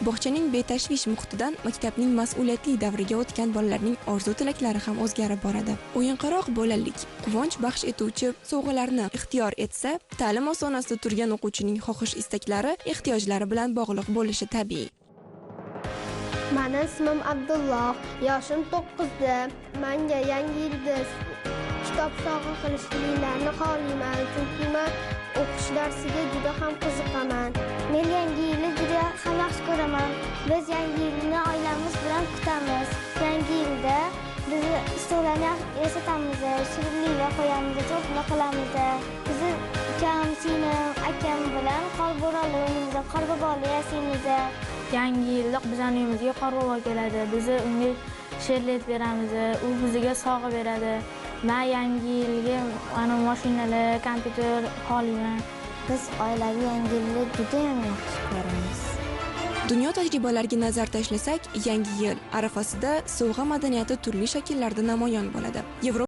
Bog'chaning betashvish muhitidan maktabning mas'uliyatli davriga o'tgan bolalarning orzu-tilaklari ham o'zgarib boradi. O'yinqaroq bolalik, quvonch baxsh etuvchi sovg'alarni ixtiyor etsa, ta'lim ostonasida turgan o'quvchining xohish-istaklari, ehtiyojlari bilan bog'liq bo'lishi tabiiy. Meni ismim Abdulloh, yoshim 9da. Menga yangi yilda kitob sovg'a qilishliklarini xohlayman, chunki men o'qish darsiga juda ham qiziqaman. Men yangi yilni juda ham yaxshi ko'raman. Biz yangi yilni oilamiz bilan kutamiz. Yangi yilda biz stollarni yasatamiz, shirinliklar qo'yamiz, to'plar qilamiz. Biz ukam, singlim, akam bilan qorbo'rali o'ynaymiz, qorboboli yasaymiz. Yangi yilda bizning uyimizga qorbobo keladi. Biz unga sherlet beramiz, u bizga sovg'a beradi. Men yangi yilga ana mashinalar, kompyuter xohlayman. Biz oilaviy yangi yilni juda ham yaxshi ko'ramiz. Dunyo tajribalariga nazar tashlasak, yangi yil arafasida sovg'a madaniyati turli shakllarda namoyon bo'ladi.